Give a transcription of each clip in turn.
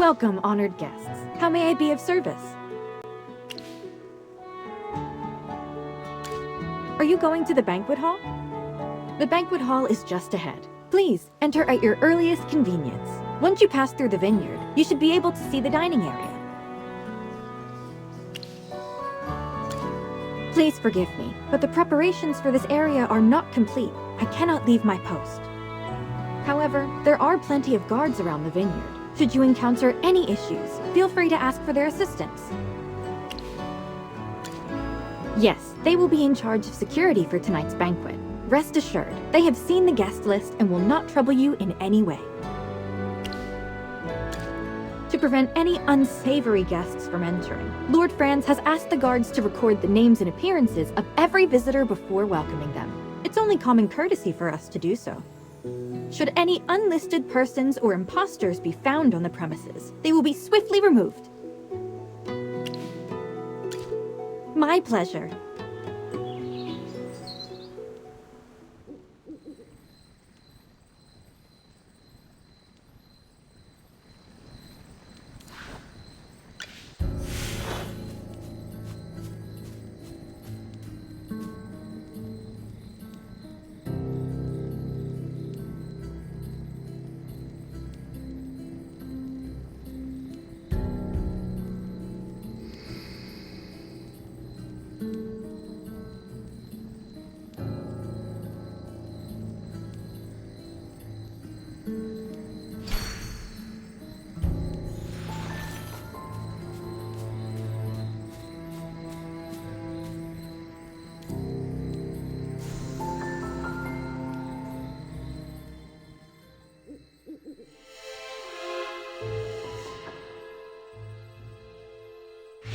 Welcome, honored guests. How may I be of service? Are you going to the banquet hall? The banquet hall is just ahead. Please, enter at your earliest convenience. Once you pass through the vineyard, you should be able to see the dining area. Please forgive me, but the preparations for this area are not complete. I cannot leave my post. However, there are plenty of guards around the vineyard. Should you encounter any issues, feel free to ask for their assistance. Yes, they will be in charge of security for tonight's banquet. Rest assured, they have seen the guest list and will not trouble you in any way. To prevent any unsavory guests from entering, Lord Franz has asked the guards to record the names and appearances of every visitor before welcoming them. It's only common courtesy for us to do so. Should any unlisted persons or imposters be found on the premises, they will be swiftly removed. My pleasure.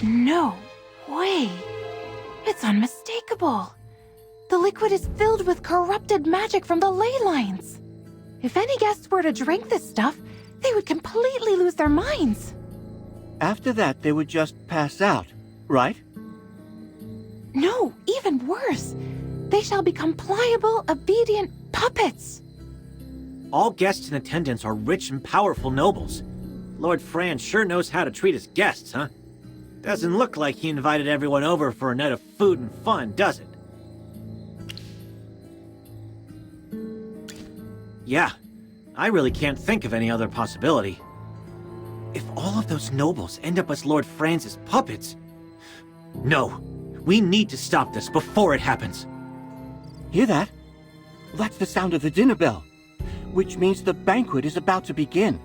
No way! It's unmistakable! The liquid is filled with corrupted magic from the ley lines. If any guests were to drink this stuff, they would completely lose their minds. After that, they would just pass out, right? No, even worse. They shall become pliable, obedient puppets. All guests in attendance are rich and powerful nobles. Lord Franz sure knows how to treat his guests, huh? Doesn't look like he invited everyone over for a night of food and fun, does it? Yeah, I really can't think of any other possibility. If all of those nobles end up as Lord Franz's puppets... No, we need to stop this before it happens. Hear that? That's the sound of the dinner bell, which means the banquet is about to begin.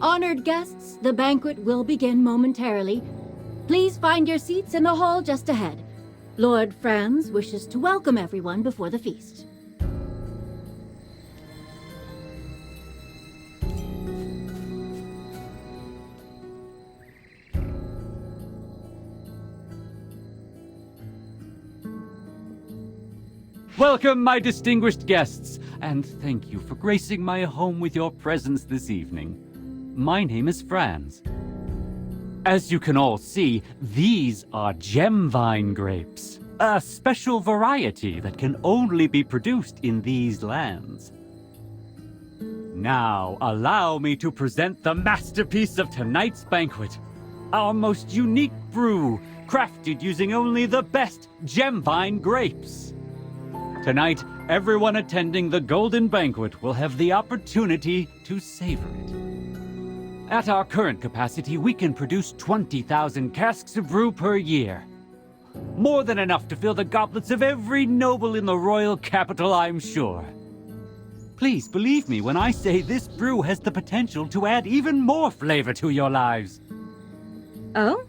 Honored guests, the banquet will begin momentarily. Please find your seats in the hall just ahead. Lord Franz wishes to welcome everyone before the feast. Welcome, my distinguished guests, and thank you for gracing my home with your presence this evening. My name is Franz. As you can all see, these are gemvine grapes, a special variety that can only be produced in these lands. Now, allow me to present the masterpiece of tonight's banquet, our most unique brew, crafted using only the best gemvine grapes. Tonight, everyone attending the Golden Banquet will have the opportunity to savor it. At our current capacity, we can produce 20,000 casks of brew per year. More than enough to fill the goblets of every noble in the royal capital, I'm sure. Please believe me when I say this brew has the potential to add even more flavor to your lives. Oh?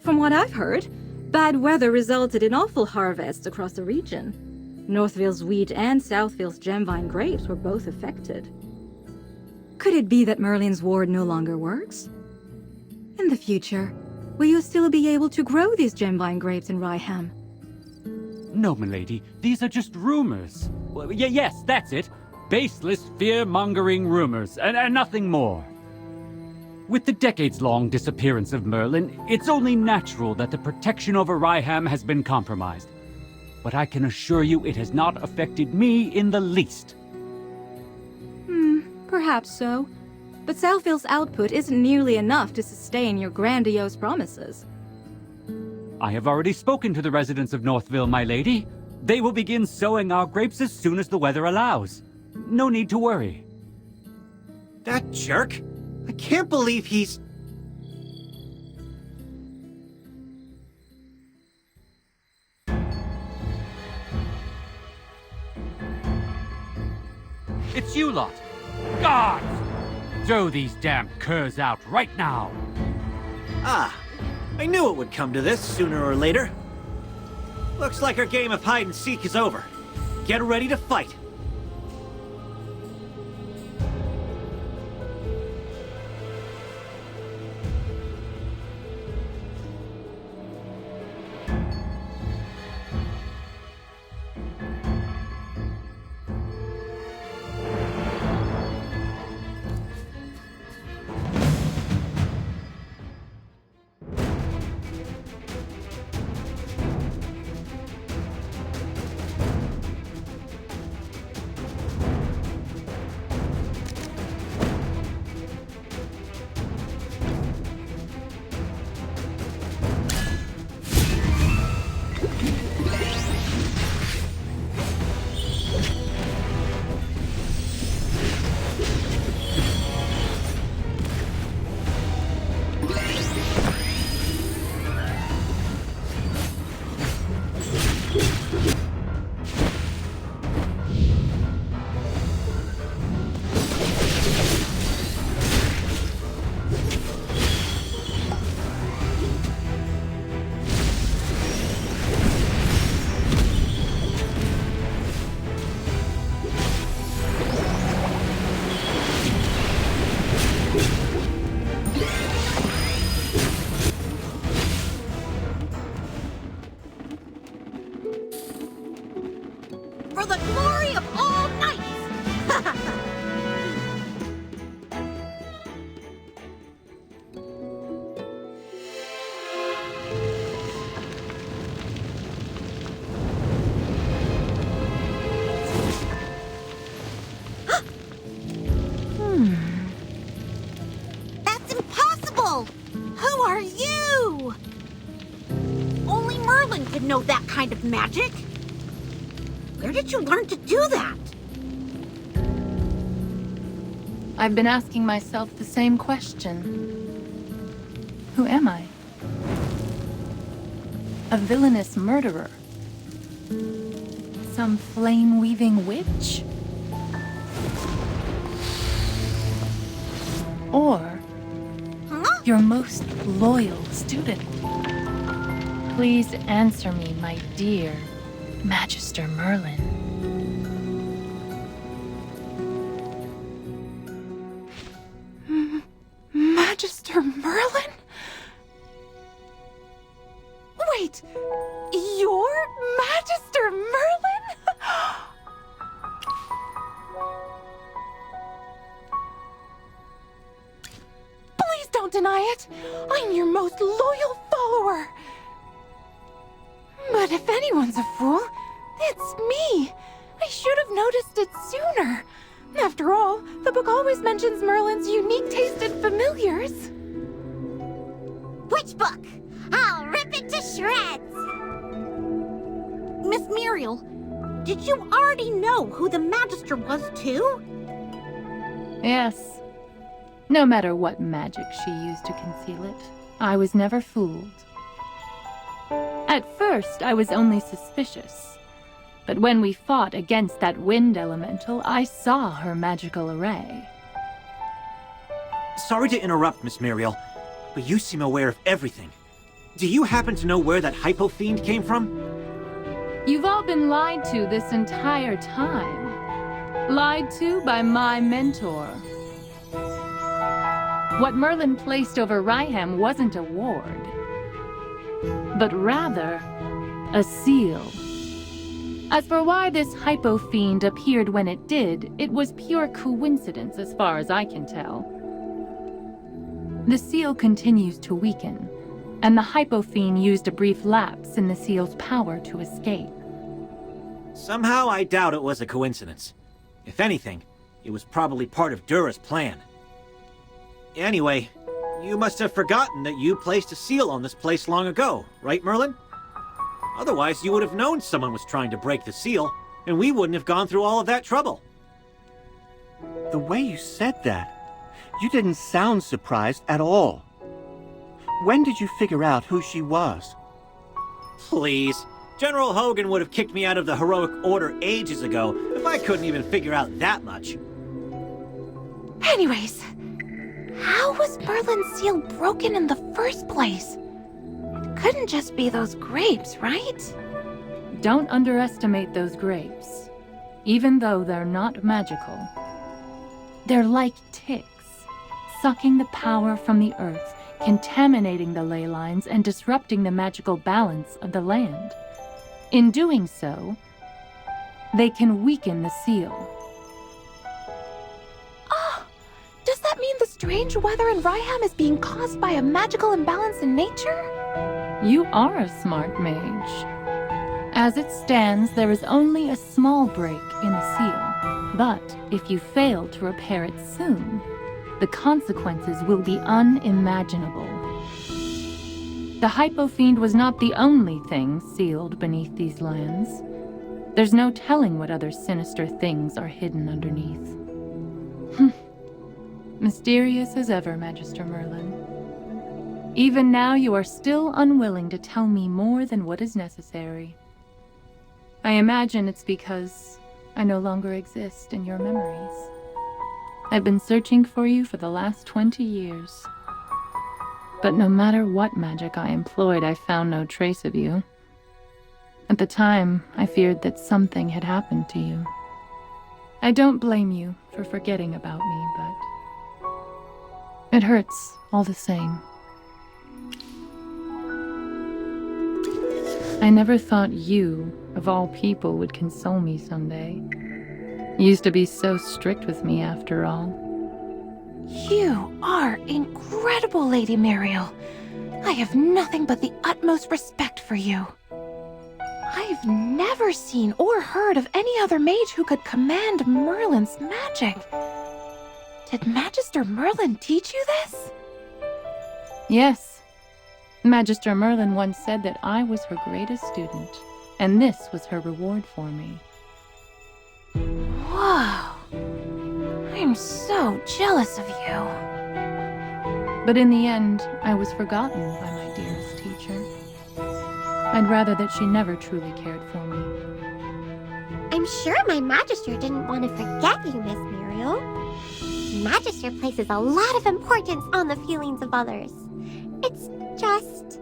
From what I've heard, bad weather resulted in awful harvests across the region. Northville's wheat and Southville's gemvine grapes were both affected. Could it be that Merlin's ward no longer works? In the future, will you still be able to grow these gemvine grapes in Ryham? No, milady, these are just rumors. Well, yes, that's it. Baseless, fear-mongering rumors, and nothing more. With the decades-long disappearance of Merlin, it's only natural that the protection over Ryham has been compromised. But I can assure you it has not affected me in the least. Perhaps so. but Southfield's output isn't nearly enough to sustain your grandiose promises. I have already spoken to the residents of Northville, my lady. They will begin sowing our grapes as soon as the weather allows. No need to worry. That jerk? I can't believe he's... It's you lot! Guards! Throw these damn curs out right now! Ah, I knew it would come to this sooner or later. Looks like our game of hide-and-seek is over. Get ready to fight. For the glory of all knights! That's impossible! Who are you? Only Merlin could know that kind of magic. Where did you learn to do that? I've been asking myself the same question. Who am I? A villainous murderer? Some flame-weaving witch? Or Huh? your most loyal student? Please answer me, my dear Magister Merlin. Magister Merlin? Wait, you're Magister Merlin? Please don't deny it. I'm your most loyal follower. But if anyone's a fool, it's me. I should have noticed it sooner. After all, the book always mentions Merlin's unique taste in familiars. Which book? I'll rip it to shreds! Miss Muriel, did you already know who the Magister was too? Yes. No matter what magic she used to conceal it, I was never fooled. At first, I was only suspicious. But when we fought against that wind elemental, I saw her magical array. Sorry to interrupt, Miss Muriel, but you seem aware of everything. Do you happen to know where that hypo fiend came from? You've all been lied to this entire time. Lied to by my mentor. What Merlin placed over Ryham wasn't a ward, but rather a seal. As for why this hypo fiend appeared when it did, it was pure coincidence as far as I can tell. The seal continues to weaken, and the hypo fiend used a brief lapse in the seal's power to escape. Somehow I doubt it was a coincidence. If anything, it was probably part of Dura's plan. Anyway, you must have forgotten that you placed a seal on this place long ago, right, Merlin? Otherwise, you would have known someone was trying to break the seal, and we wouldn't have gone through all of that trouble. The way you said that, you didn't sound surprised at all. When did you figure out who she was? Please. General Hogan would have kicked me out of the Heroic Order ages ago if I couldn't even figure out that much. Anyways, how was Merlin's seal broken in the first place? It couldn't just be those grapes, right? Don't underestimate those grapes, even though they're not magical. They're like ticks, sucking the power from the earth, contaminating the ley lines and disrupting the magical balance of the land. In doing so, they can weaken the seal. Does that mean the strange weather in Ryham is being caused by a magical imbalance in nature? You are a smart mage. As it stands, there is only a small break in the seal. But if you fail to repair it soon, the consequences will be unimaginable. The Hypofiend was not the only thing sealed beneath these lands. There's no telling what other sinister things are hidden underneath. Mysterious as ever, Magister Merlin. Even now you are still unwilling to tell me more than what is necessary. I imagine it's because I no longer exist in your memories. I've been searching for you for the last 20 years. But no matter what magic I employed, I found no trace of you. At the time, I feared that something had happened to you. I don't blame you for forgetting about me, but it hurts all the same. I never thought you, of all people, would console me someday. You used to be so strict with me after all. You are incredible, Lady Muriel. I have nothing but the utmost respect for you. I've never seen or heard of any other mage who could command Merlin's magic. Did Magister Merlin teach you this? Yes. Magister Merlin once said that I was her greatest student, and this was her reward for me. Whoa. I'm so jealous of you. But in the end, I was forgotten by my dearest teacher. I'd rather that she never truly cared for me. I'm sure my Magister didn't want to forget you, Miss Muriel. Magister places a lot of importance on the feelings of others. It's just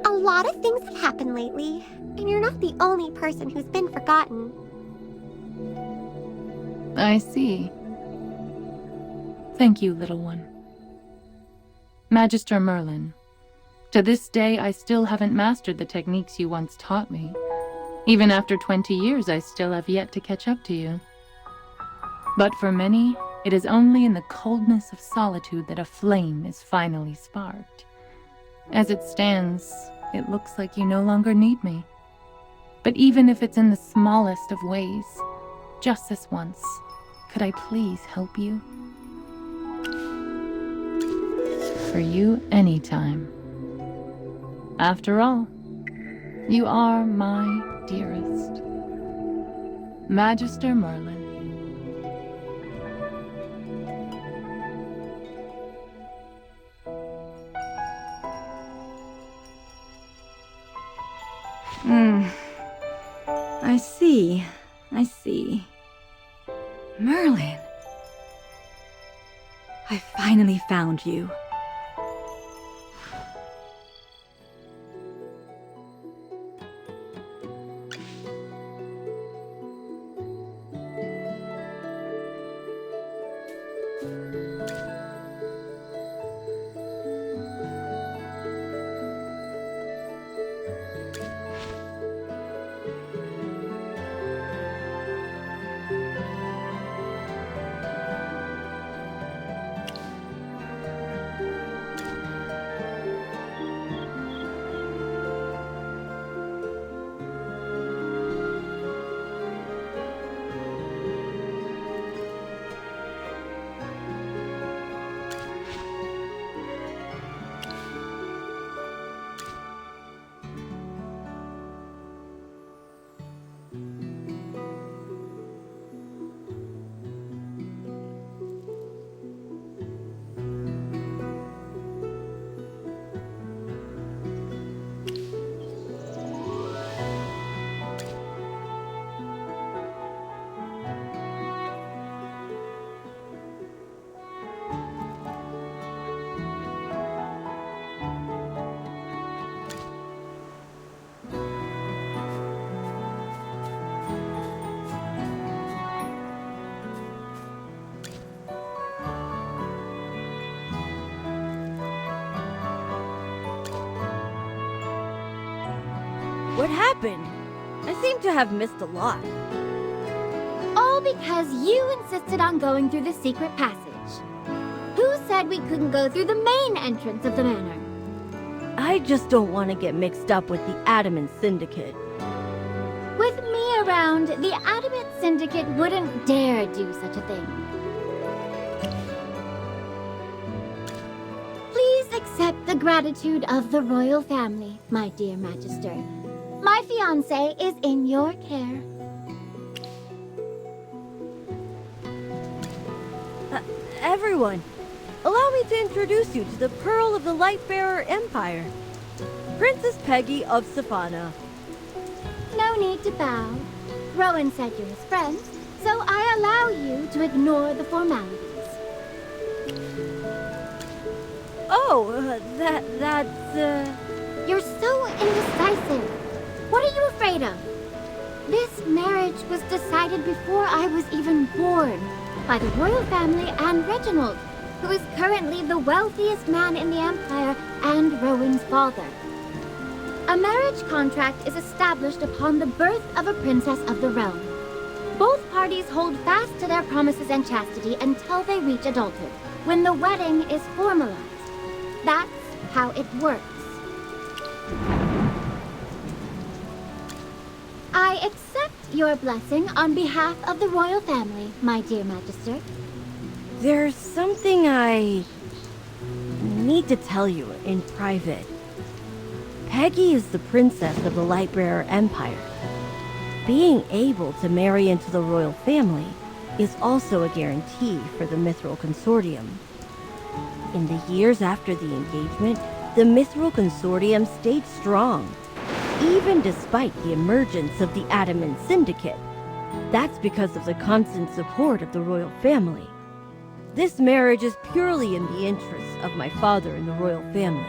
a lot of things have happened lately, and you're not the only person who's been forgotten. I see. Thank you, little one. Magister Merlin, to this day I still haven't mastered the techniques you once taught me. Even after 20 years, I still have yet to catch up to you. But for many, it is only in the coldness of solitude that a flame is finally sparked. As it stands, it looks like you no longer need me. But even if it's in the smallest of ways, just this once, could I please help you? For you, anytime. After all, you are my dearest. Magister Merlin. I see. I see. Merlin. I finally found you. What happened? I seem to have missed a lot. All because you insisted on going through the secret passage. Who said we couldn't go through the main entrance of the manor? I just don't want to get mixed up with the Adamant Syndicate. With me around, the Adamant Syndicate wouldn't dare do such a thing. Please accept the gratitude of the royal family, my dear Magister. My fiancé is in your care. Everyone, allow me to introduce you to the Pearl of the Lightbearer Empire, Princess Peggy of Savannah. No need to bow. Rowan said you're his friend, so I allow you to ignore the formalities. Oh, You're so indecisive. What are you afraid of? This marriage was decided before I was even born by the royal family and Reginald, who is currently the wealthiest man in the Empire and Rowan's father. A marriage contract is established upon the birth of a princess of the realm. Both parties hold fast to their promises and chastity until they reach adulthood, when the wedding is formalized. That's how it works. I accept your blessing on behalf of the royal family, my dear Magister. there's something I need to tell you in private. Peggy is the princess of the Lightbearer Empire. Being able to marry into the royal family is also a guarantee for the Mithril Consortium. In the years after the engagement, the Mithril Consortium stayed strong, even despite the emergence of the Adamant Syndicate. That's because of the constant support of the royal family. This marriage is purely in the interests of my father and the royal family.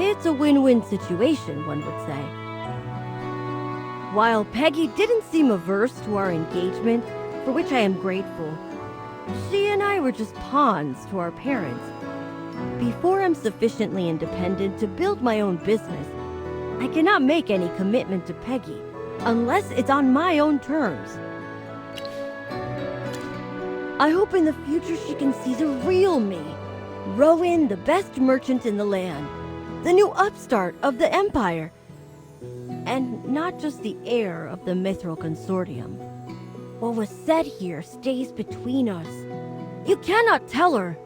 It's a win-win situation, one would say. While Peggy didn't seem averse to our engagement, for which I am grateful, she and I were just pawns to our parents. Before I'm sufficiently independent to build my own business, I cannot make any commitment to Peggy, unless it's on my own terms. I hope in the future she can see the real me. Rowan, the best merchant in the land, the new upstart of the Empire, and not just the heir of the Mithril Consortium. What was said here stays between us. You cannot tell her.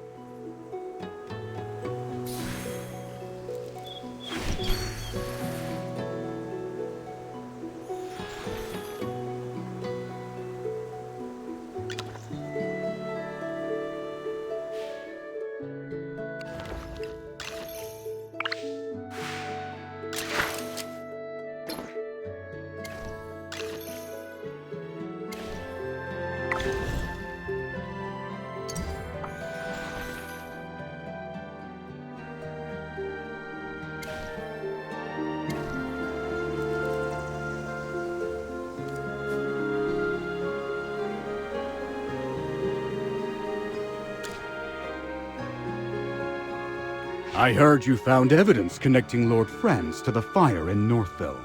I heard you found evidence connecting Lord Franz to the fire in Northville.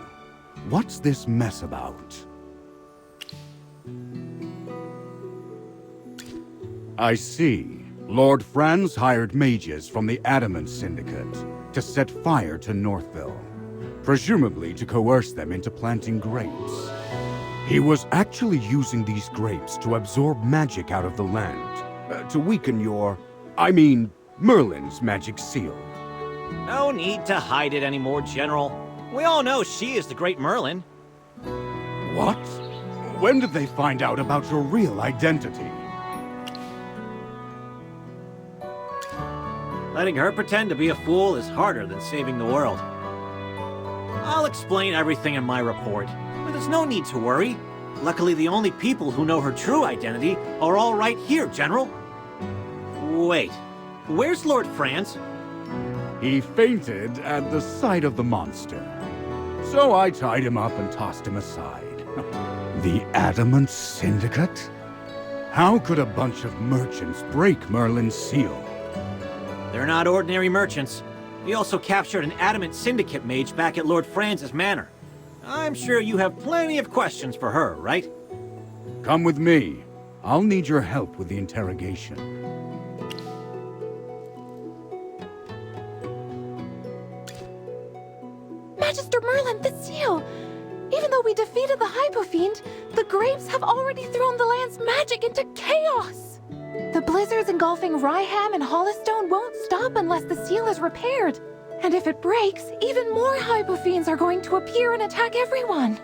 What's this mess about? I see. Lord Franz hired mages from the Adamant Syndicate to set fire to Northville, presumably to coerce them into planting grapes. He was actually using these grapes to absorb magic out of the land, to weaken Merlin's magic seal. No need to hide it anymore, General. We all know she is the great Merlin. What? When did they find out about your real identity? Letting her pretend to be a fool is harder than saving the world. I'll explain everything in my report, but there's no need to worry. Luckily, the only people who know her true identity are all right here, General. Wait, where's Lord Franz? He fainted at the sight of the monster. So I tied him up and tossed him aside. The Adamant Syndicate? How could a bunch of merchants break Merlin's seal? They're not ordinary merchants. We also captured an Adamant Syndicate mage back at Lord Franz's manor. I'm sure you have plenty of questions for her, right? Come with me. I'll need your help with the interrogation. Magister Merlin, the seal! Even though we defeated the Hypofiend, the grapes have already thrown the land's magic into chaos! The blizzards engulfing Ryham and Hollystone won't stop unless the seal is repaired. And if it breaks, even more Hypofiends are going to appear and attack everyone.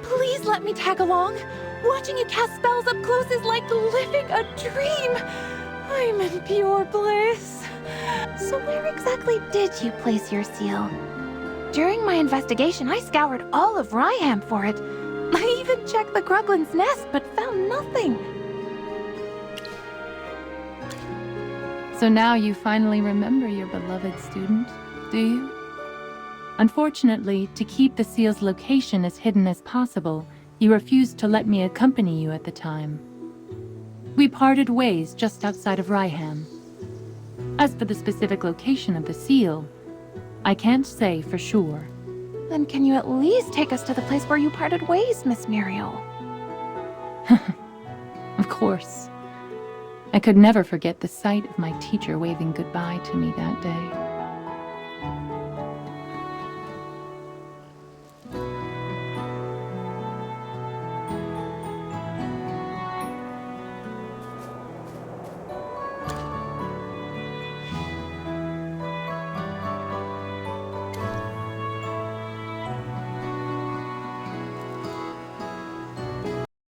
Please let me tag along. Watching you cast spells up close is like living a dream. I'm in pure bliss. So where exactly did you place your seal? During my investigation, I scoured all of Ryham for it. I even checked the Gruglin's nest, but found nothing. So now you finally remember your beloved student, do you? Unfortunately, to keep the seal's location as hidden as possible, you refused to let me accompany you at the time. We parted ways just outside of Ryham. As for the specific location of the seal, I can't say for sure. Then can you at least take us to the place where you parted ways, Miss Muriel? Of course. I could never forget the sight of my teacher waving goodbye to me that day.